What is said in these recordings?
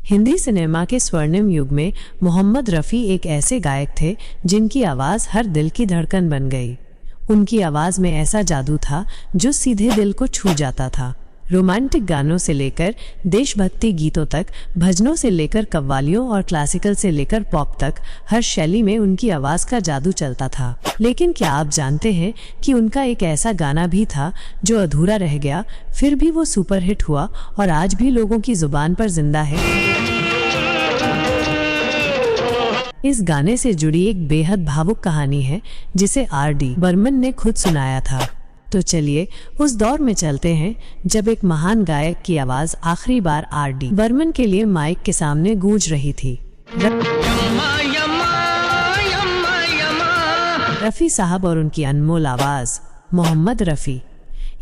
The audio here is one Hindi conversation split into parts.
हिंदी सिनेमा के स्वर्णिम युग में मोहम्मद रफ़ी एक ऐसे गायक थे जिनकी आवाज़ हर दिल की धड़कन बन गई। उनकी आवाज़ में ऐसा जादू था जो सीधे दिल को छू जाता था। रोमांटिक गानों से लेकर देशभक्ति गीतों तक, भजनों से लेकर कव्वालियों और क्लासिकल से लेकर पॉप तक, हर शैली में उनकी आवाज़ का जादू चलता था। लेकिन क्या आप जानते हैं कि उनका एक ऐसा गाना भी था जो अधूरा रह गया, फिर भी वो सुपरहिट हुआ और आज भी लोगों की जुबान पर जिंदा है। इस गाने से जुड़ी एक बेहद भावुक कहानी है जिसे R.D. बर्मन ने खुद सुनाया था। तो चलिए उस दौर में चलते हैं जब एक महान गायक की आवाज़ आखिरी बार R.D. बर्मन के लिए माइक के सामने गूंज रही थी। रफ़ी साहब और उनकी अनमोल आवाज़। मोहम्मद रफ़ी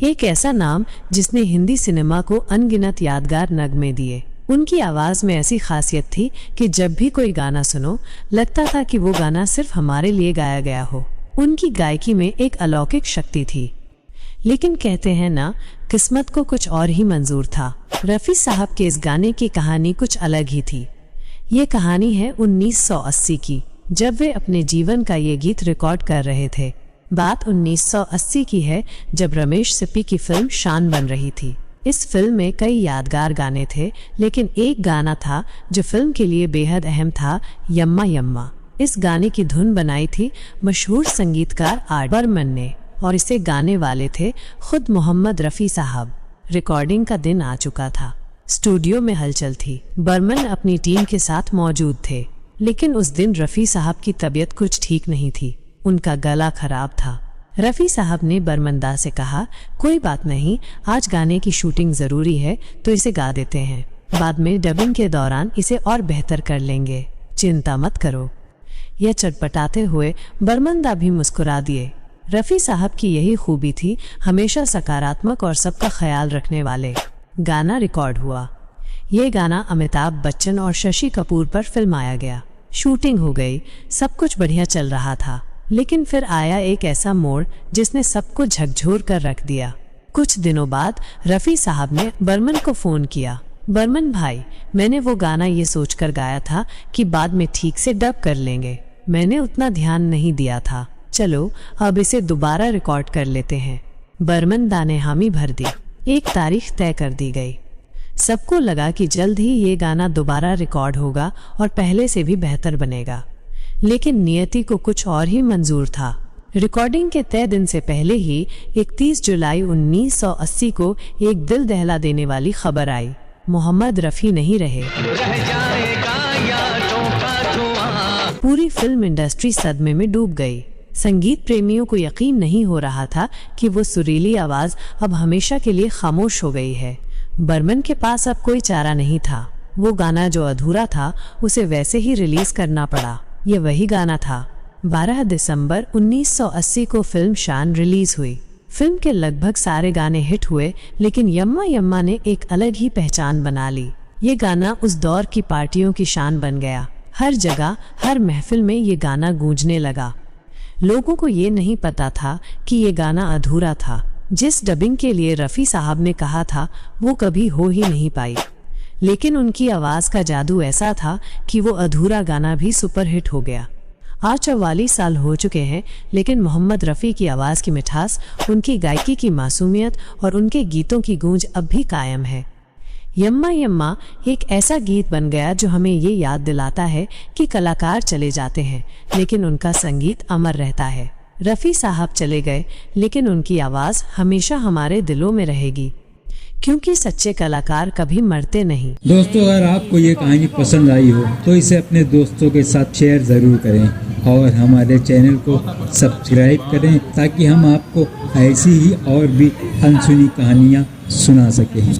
एक ऐसा नाम जिसने हिंदी सिनेमा को अनगिनत यादगार नगमे दिए। उनकी आवाज़ में ऐसी खासियत थी कि जब भी कोई गाना सुनो लगता था कि वो गाना सिर्फ हमारे लिए गाया गया हो। उनकी गायकी में एक अलौकिक शक्ति थी। लेकिन कहते हैं ना, किस्मत को कुछ और ही मंजूर था। रफ़ी साहब के इस गाने की कहानी कुछ अलग ही थी। ये कहानी है 1980 की, जब वे अपने जीवन का ये गीत रिकॉर्ड कर रहे थे। बात 1980 की है जब रमेश सिप्पी की फिल्म शान बन रही थी। इस फिल्म में कई यादगार गाने थे, लेकिन एक गाना था जो फिल्म के लिए बेहद अहम था, यम्मा यम्मा। इस गाने की धुन बनाई थी मशहूर संगीतकार R.D. बर्मन ने और इसे गाने वाले थे खुद मोहम्मद रफ़ी साहब। रिकॉर्डिंग का दिन आ चुका था। स्टूडियो में हलचल थी। बर्मन अपनी टीम के साथ मौजूद थे, लेकिन उस दिन रफ़ी साहब की तबीयत कुछ ठीक नहीं थी। उनका गला खराब था। रफ़ी साहब ने बर्मनदा से कहा, कोई बात नहीं, आज गाने की शूटिंग ज़रूरी है तो इसे गा देते हैं। बाद में डबिंग के दौरान इसे और बेहतर कर लेंगे, चिंता मत करो। यह चटपटाते हुए बर्मनदा भी मुस्कुरा दिए। रफ़ी साहब की यही खूबी थी, हमेशा सकारात्मक और सबका ख्याल रखने वाले। गाना रिकॉर्ड हुआ। ये गाना अमिताभ बच्चन और शशि कपूर पर फिल्माया गया। शूटिंग हो गई, सब कुछ बढ़िया चल रहा था। लेकिन फिर आया एक ऐसा मोड़ जिसने सबको झकझोर कर रख दिया। कुछ दिनों बाद रफ़ी साहब ने बर्मन को फ़ोन किया, बर्मन भाई, मैंने वो गाना ये सोचकर गाया था कि बाद में ठीक से डब कर लेंगे। मैंने उतना ध्यान नहीं दिया था। चलो अब इसे दोबारा रिकॉर्ड कर लेते हैं। बर्मनदा ने हामी भर दी। एक तारीख तय कर दी गई। सबको लगा कि जल्द ही ये गाना दोबारा रिकॉर्ड होगा और पहले से भी बेहतर बनेगा। लेकिन नियति को कुछ और ही मंजूर था। रिकॉर्डिंग के तय दिन से पहले ही 31 जुलाई 1980 को एक दिल दहला देने वाली खबर आई। मोहम्मद रफ़ी नहीं रहे। पूरी फिल्म इंडस्ट्री सदमे में डूब गई। संगीत प्रेमियों को यकीन नहीं हो रहा था कि वो सुरीली आवाज़ अब हमेशा के लिए खामोश हो गई है। बर्मन के पास अब कोई चारा नहीं था। वो गाना जो अधूरा था उसे वैसे ही रिलीज करना पड़ा। ये वही गाना था। 12 दिसंबर 1980 को फिल्म शान रिलीज हुई। फिल्म के लगभग सारे गाने हिट हुए, लेकिन यम्मा यम्मा ने एक अलग ही पहचान बना ली। ये गाना उस दौर की पार्टियों की शान बन गया। हर जगह, हर महफिल में ये गाना गूंजने लगा। लोगों को ये नहीं पता था कि ये गाना अधूरा था। जिस डबिंग के लिए रफ़ी साहब ने कहा था वो कभी हो ही नहीं पाई। लेकिन उनकी आवाज़ का जादू ऐसा था कि वो अधूरा गाना भी सुपरहिट हो गया। आज 44 साल हो चुके हैं, लेकिन मोहम्मद रफ़ी की आवाज़ की मिठास, उनकी गायकी की मासूमियत और उनके गीतों की गूंज अब भी कायम है। यम्मा यम्मा एक ऐसा गीत बन गया जो हमें ये याद दिलाता है कि कलाकार चले जाते हैं, लेकिन उनका संगीत अमर रहता है। रफ़ी साहब चले गए, लेकिन उनकी आवाज़ हमेशा हमारे दिलों में रहेगी, क्योंकि सच्चे कलाकार कभी मरते नहीं। दोस्तों, अगर आपको ये कहानी पसंद आई हो तो इसे अपने दोस्तों के साथ शेयर ज़रूर करें और हमारे चैनल को सब्सक्राइब करें ताकि हम आपको ऐसी ही और भी अनसुनी कहानियाँ सुना सकें।